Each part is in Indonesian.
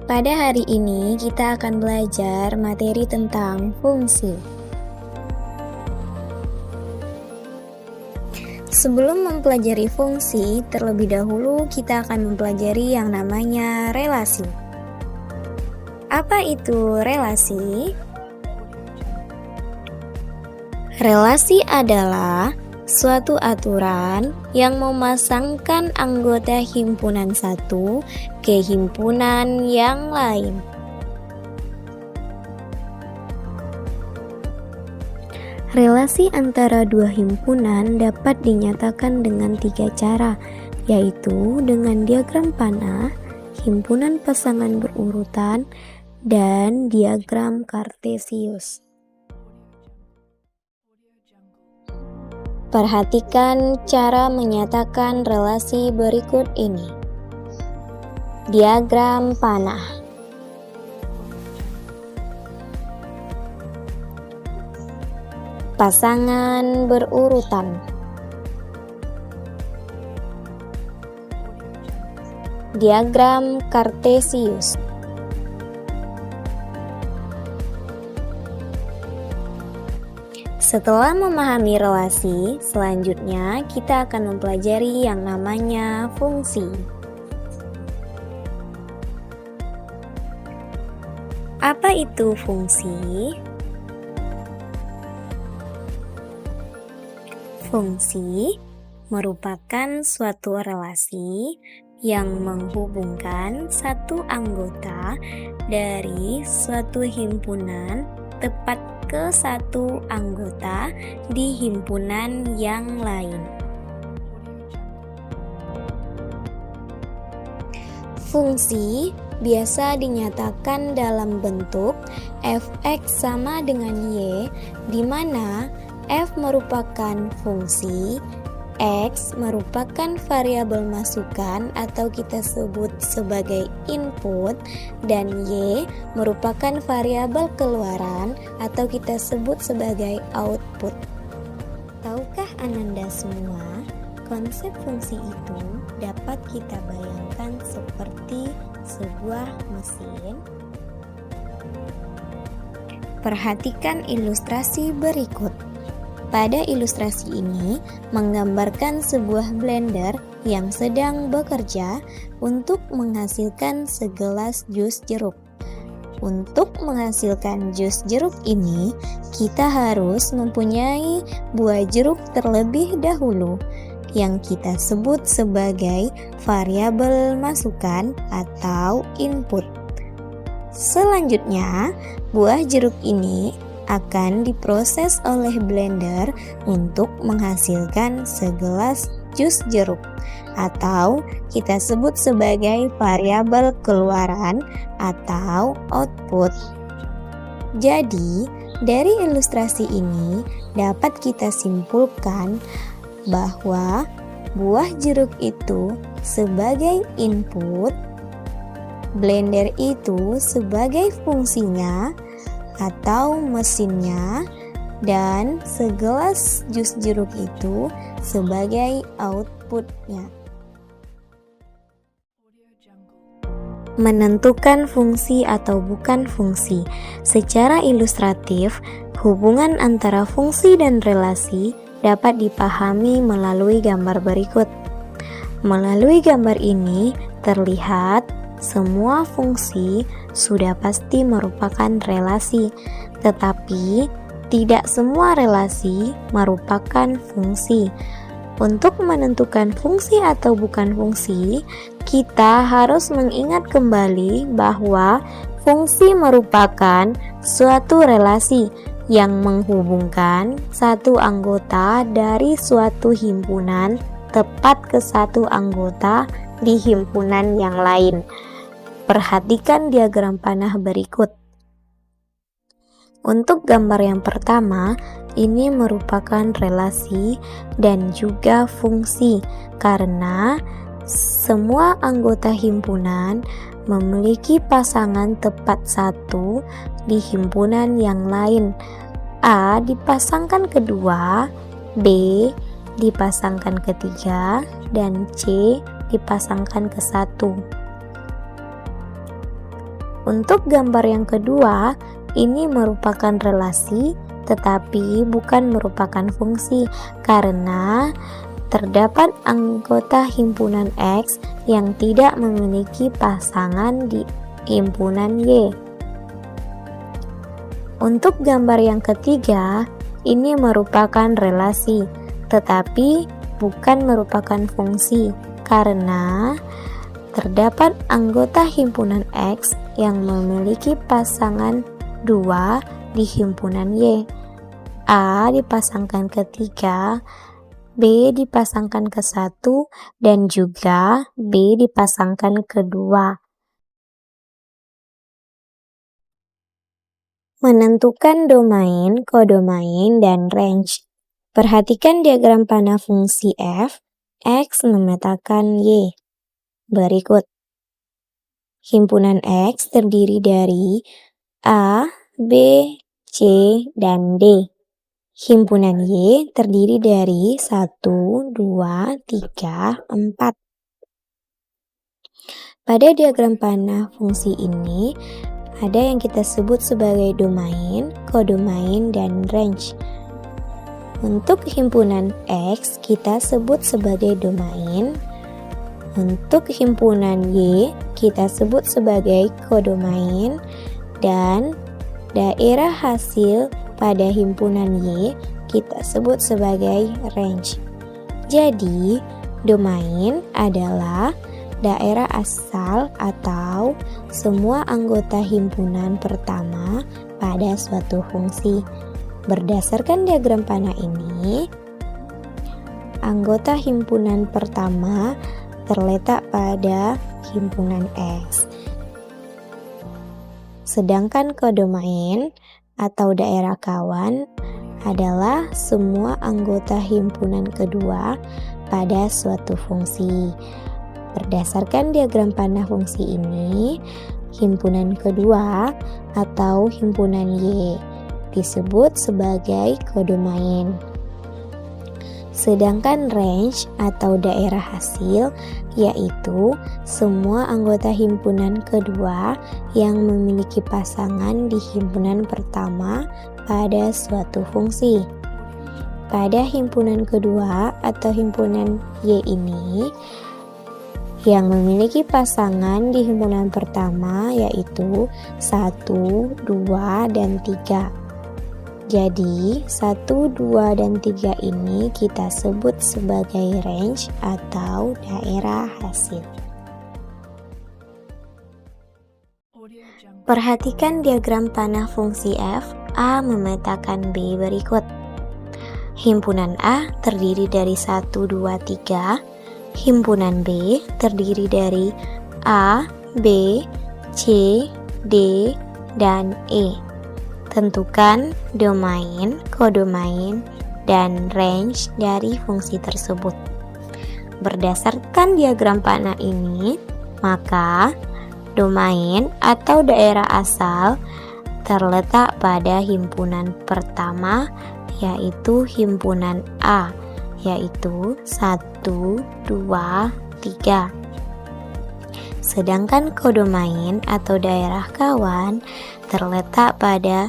Pada hari ini kita akan belajar materi tentang fungsi. Sebelum mempelajari fungsi, terlebih dahulu kita akan mempelajari yang namanya relasi. Apa itu relasi? Relasi adalah suatu aturan yang memasangkan anggota himpunan satu ke himpunan yang lain. Relasi antara dua himpunan dapat dinyatakan dengan 3 cara, yaitu dengan diagram panah, himpunan pasangan berurutan, dan diagram kartesius. Perhatikan cara menyatakan relasi berikut ini. Diagram panah. Pasangan berurutan. Diagram kartesius. Setelah memahami relasi, selanjutnya kita akan mempelajari yang namanya fungsi. Apa itu fungsi? Fungsi merupakan suatu relasi yang menghubungkan satu anggota dari suatu himpunan tepat ke satu anggota di himpunan yang lain. Fungsi biasa dinyatakan dalam bentuk f(x) sama dengan y, di mana f merupakan fungsi, x merupakan variabel masukan atau kita sebut sebagai input, dan y merupakan variabel keluaran atau kita sebut sebagai output. Tahukah Ananda semua, konsep fungsi itu dapat kita bayangkan seperti sebuah mesin? Perhatikan ilustrasi berikut. Pada ilustrasi ini menggambarkan sebuah blender yang sedang bekerja untuk menghasilkan segelas jus jeruk. Untuk menghasilkan jus jeruk ini, kita harus mempunyai buah jeruk terlebih dahulu, yang kita sebut sebagai variabel masukan atau input. Selanjutnya, buah jeruk ini akan diproses oleh blender untuk menghasilkan segelas jus jeruk, atau kita sebut sebagai variabel keluaran atau output. Jadi, dari ilustrasi ini dapat kita simpulkan bahwa buah jeruk itu sebagai input, blender itu sebagai fungsinya atau mesinnya, dan segelas jus jeruk itu sebagai outputnya. Menentukan fungsi atau bukan fungsi. Secara ilustratif, hubungan antara fungsi dan relasi dapat dipahami melalui gambar berikut. Melalui gambar ini terlihat semua fungsi sudah pasti merupakan relasi, tetapi tidak semua relasi merupakan fungsi. Untuk menentukan fungsi atau bukan fungsi, kita harus mengingat kembali bahwa fungsi merupakan suatu relasi yang menghubungkan satu anggota dari suatu himpunan tepat ke satu anggota di himpunan yang lain. Perhatikan diagram panah berikut. Untuk gambar yang pertama, ini merupakan relasi dan juga fungsi karena semua anggota himpunan memiliki pasangan tepat satu di himpunan yang lain. A dipasangkan kedua, B dipasangkan ketiga, dan C dipasangkan ke satu. Untuk gambar yang kedua, ini merupakan relasi tetapi bukan merupakan fungsi karena terdapat anggota himpunan X yang tidak memiliki pasangan di himpunan Y. Untuk gambar yang ketiga, ini merupakan relasi tetapi bukan merupakan fungsi karena terdapat anggota himpunan X yang memiliki pasangan 2 di himpunan Y. A dipasangkan ke 3, B dipasangkan ke 1, dan juga B dipasangkan ke 2. Menentukan domain, kodomain, dan range. Perhatikan diagram panah fungsi f, X memetakan Y. Berikut. Himpunan X terdiri dari A, B, C, dan D. Himpunan Y terdiri dari 1, 2, 3, 4. Pada diagram panah fungsi ini, ada yang kita sebut sebagai domain, kodomain, dan range. Untuk himpunan X, kita sebut sebagai domain. Untuk himpunan Y, kita sebut sebagai kodomain. Dan daerah hasil pada himpunan Y kita sebut sebagai range. Jadi, domain adalah daerah asal atau semua anggota himpunan pertama pada suatu fungsi. Berdasarkan diagram panah ini, anggota himpunan pertama terletak pada himpunan X. Sedangkan kodomain atau daerah kawan adalah semua anggota himpunan kedua pada suatu fungsi. Berdasarkan diagram panah fungsi ini, himpunan kedua atau himpunan Y disebut sebagai kodomain. Sedangkan range atau daerah hasil yaitu semua anggota himpunan kedua yang memiliki pasangan di himpunan pertama pada suatu fungsi. Pada himpunan kedua atau himpunan Y ini, yang memiliki pasangan di himpunan pertama yaitu 1, 2, dan 3. Jadi 1, 2, dan 3 ini kita sebut sebagai range atau daerah hasil. Perhatikan diagram panah fungsi f, A memetakan B berikut. Himpunan A terdiri dari 1, 2, 3. Himpunan B terdiri dari A, B, C, D, dan E. Tentukan domain, kodomain, dan range dari fungsi tersebut. Berdasarkan diagram panah ini, maka domain atau daerah asal terletak pada himpunan pertama yaitu himpunan A, yaitu 1, 2, 3. Sedangkan kodomain atau daerah kawan terletak pada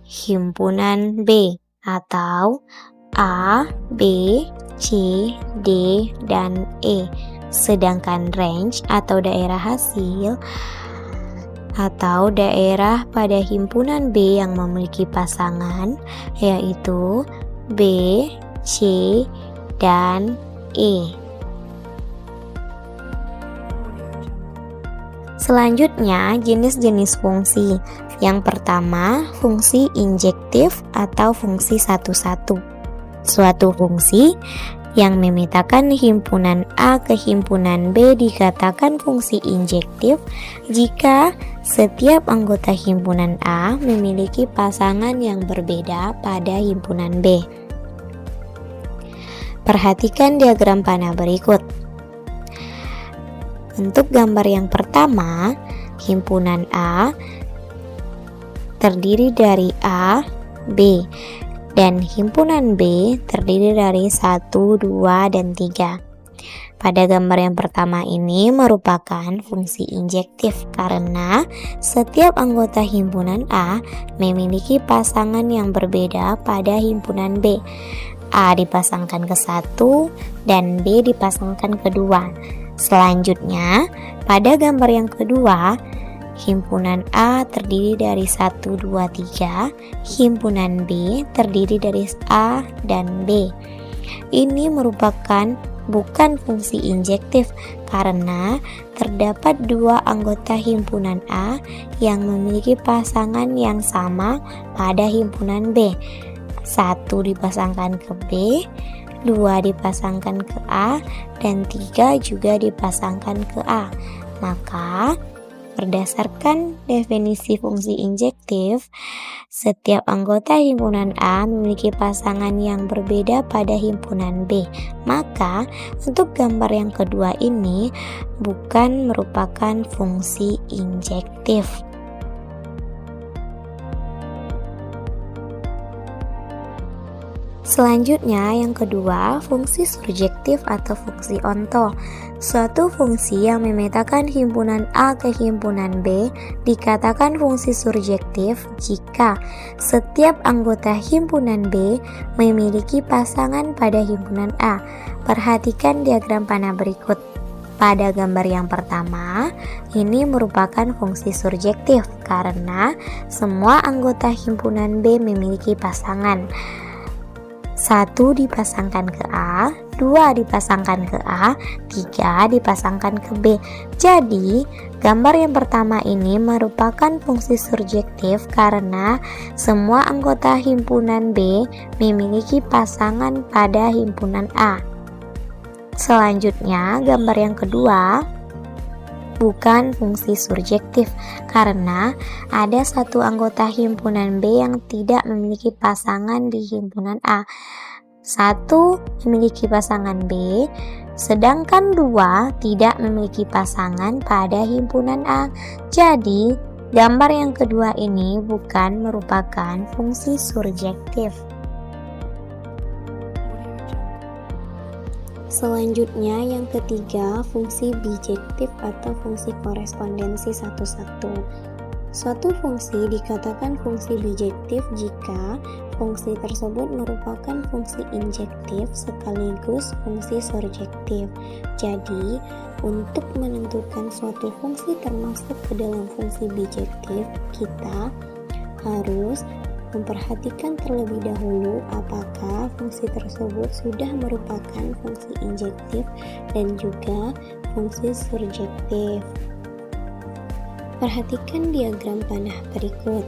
himpunan B atau A, B, C, D, dan E. Sedangkan range atau daerah hasil atau daerah pada himpunan B yang memiliki pasangan yaitu B, C, dan E. Selanjutnya, jenis-jenis fungsi. Yang pertama, fungsi injektif atau fungsi satu-satu. Suatu fungsi yang memetakan himpunan A ke himpunan B dikatakan fungsi injektif jika setiap anggota himpunan A memiliki pasangan yang berbeda pada himpunan B. Perhatikan diagram panah berikut. Untuk gambar yang pertama, himpunan A terdiri dari A, B, dan himpunan B terdiri dari 1, 2, dan 3. pada gambar yang pertama ini merupakan fungsi injektif karena setiap anggota himpunan A memiliki pasangan yang berbeda pada himpunan B. A dipasangkan ke 1 dan B dipasangkan ke 2. Selanjutnya, pada gambar yang kedua, himpunan A terdiri dari 1, 2, 3, himpunan B terdiri dari A dan B. Ini merupakan bukan fungsi injektif karena terdapat dua anggota himpunan A yang memiliki pasangan yang sama pada himpunan B. 1 dipasangkan ke B, 2 dipasangkan ke A, dan 3 juga dipasangkan ke A. Maka berdasarkan definisi fungsi injektif, setiap anggota himpunan A memiliki pasangan yang berbeda pada himpunan B. Maka, untuk gambar yang kedua ini bukan merupakan fungsi injektif. Selanjutnya, yang kedua, fungsi surjektif atau fungsi onto. Suatu fungsi yang memetakan himpunan A ke himpunan B dikatakan fungsi surjektif jika setiap anggota himpunan B memiliki pasangan pada himpunan A. Perhatikan diagram panah berikut. Pada gambar yang pertama, ini merupakan fungsi surjektif karena semua anggota himpunan B memiliki pasangan. 1 dipasangkan ke A, 2 dipasangkan ke A, 3 dipasangkan ke B. Jadi, gambar yang pertama ini merupakan fungsi surjektif karena semua anggota himpunan B memiliki pasangan pada himpunan A. Selanjutnya, gambar yang kedua bukan fungsi surjektif karena ada satu anggota himpunan B yang tidak memiliki pasangan di himpunan A. 1 memiliki pasangan B, sedangkan 2 tidak memiliki pasangan pada himpunan A. Jadi, gambar yang kedua ini bukan merupakan fungsi surjektif. Selanjutnya, yang ketiga, fungsi bijektif atau fungsi korespondensi satu-satu. Suatu fungsi dikatakan fungsi bijektif jika fungsi tersebut merupakan fungsi injektif sekaligus fungsi surjektif. Jadi, untuk menentukan suatu fungsi termasuk ke dalam fungsi bijektif, kita harus memperhatikan terlebih dahulu apakah fungsi tersebut sudah merupakan fungsi injektif dan juga fungsi surjektif. Perhatikan diagram panah berikut.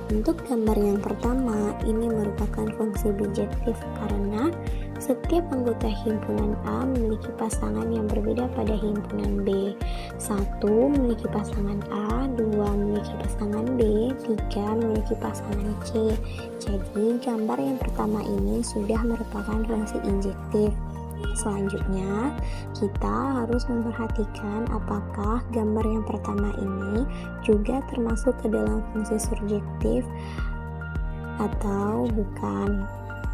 Untuk gambar yang pertama, ini merupakan fungsi bijektif karena setiap anggota himpunan A memiliki pasangan yang berbeda pada himpunan B. 1 memiliki pasangan A, 2 memiliki pasangan B, 3 memiliki pasangan C. Jadi, gambar yang pertama ini sudah merupakan fungsi injektif. Selanjutnya, kita harus memperhatikan apakah gambar yang pertama ini juga termasuk ke dalam fungsi surjektif atau bukan.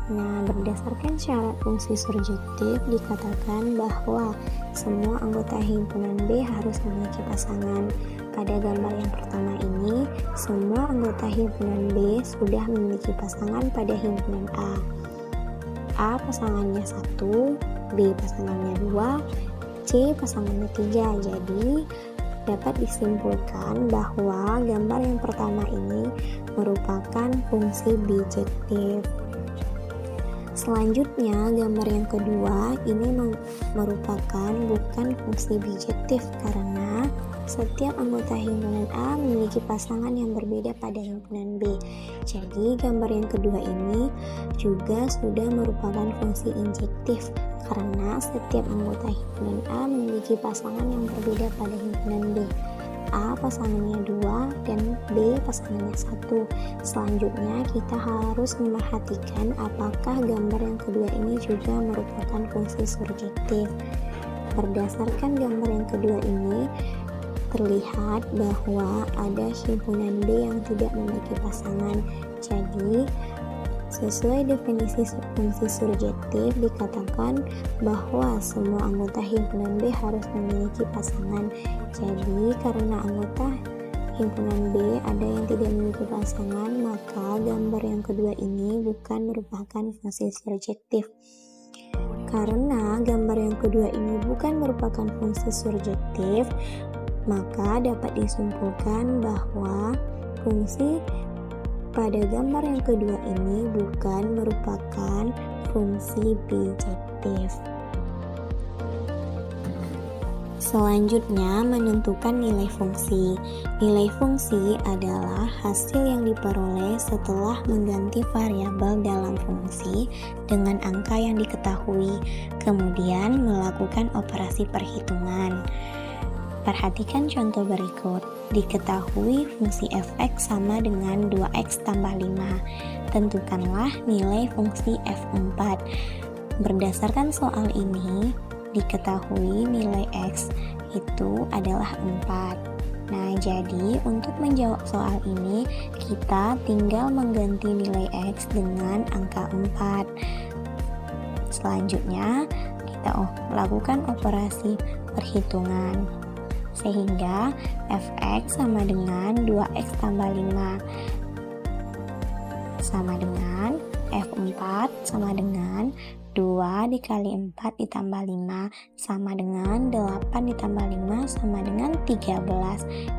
Nah, berdasarkan syarat fungsi surjektif dikatakan bahwa semua anggota himpunan B harus memiliki pasangan. Pada gambar yang pertama ini, semua anggota himpunan B sudah memiliki pasangan pada himpunan A. A pasangannya 1, B pasangannya 2, C pasangannya 3. Jadi, dapat disimpulkan bahwa gambar yang pertama ini merupakan fungsi bijektif. Selanjutnya, gambar yang kedua ini merupakan bukan fungsi bijektif karena setiap anggota himpunan A memiliki pasangan yang berbeda pada himpunan B. Jadi, gambar yang kedua ini juga sudah merupakan fungsi injektif karena setiap anggota himpunan A memiliki pasangan yang berbeda pada himpunan B. A pasangannya 2 dan B pasangannya 1. Selanjutnya, kita harus memperhatikan apakah gambar yang kedua ini juga merupakan fungsi surjektif. Berdasarkan gambar yang kedua ini, terlihat bahwa ada himpunan B yang tidak memiliki pasangan. Jadi, Sesuai definisi fungsi surjektif dikatakan bahwa semua anggota himpunan B harus memiliki pasangan. Jadi karena anggota himpunan B ada yang tidak memiliki pasangan, maka gambar yang kedua ini bukan merupakan fungsi surjektif. Karena gambar yang kedua ini bukan merupakan fungsi surjektif, maka dapat disimpulkan bahwa fungsi pada gambar yang kedua ini bukan merupakan fungsi bijektif. Selanjutnya, menentukan nilai fungsi. Nilai fungsi adalah hasil yang diperoleh setelah mengganti variabel dalam fungsi dengan angka yang diketahui, kemudian melakukan operasi perhitungan. Perhatikan contoh berikut. Diketahui fungsi f(x) sama dengan 2x tambah 5. Tentukanlah nilai fungsi f4. Berdasarkan soal ini, diketahui nilai x itu adalah 4. Nah, jadi untuk menjawab soal ini, kita tinggal mengganti nilai x dengan angka 4. Selanjutnya, kita lakukan operasi perhitungan. Sehingga f(x) sama dengan 2x tambah 5 sama dengan f4 sama dengan 2 dikali 4 ditambah 5 sama dengan 8 ditambah 5 sama dengan 13.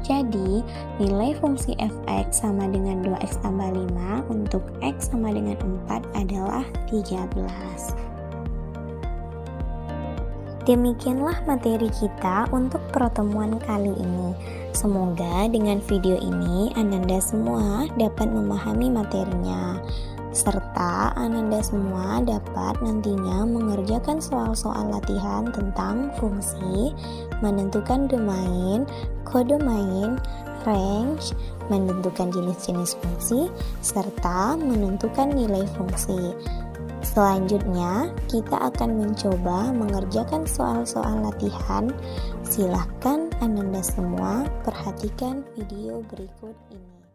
Jadi nilai fungsi f(x) sama dengan 2x tambah 5 untuk x sama dengan 4 adalah 13. Demikianlah materi kita untuk pertemuan kali ini. Semoga dengan video ini Ananda semua dapat memahami materinya, serta Ananda semua dapat nantinya mengerjakan soal-soal latihan tentang fungsi, menentukan domain, kode main, range, menentukan jenis-jenis fungsi, serta menentukan nilai fungsi. Selanjutnya, kita akan mencoba mengerjakan soal-soal latihan. Silahkan Ananda semua perhatikan video berikut ini.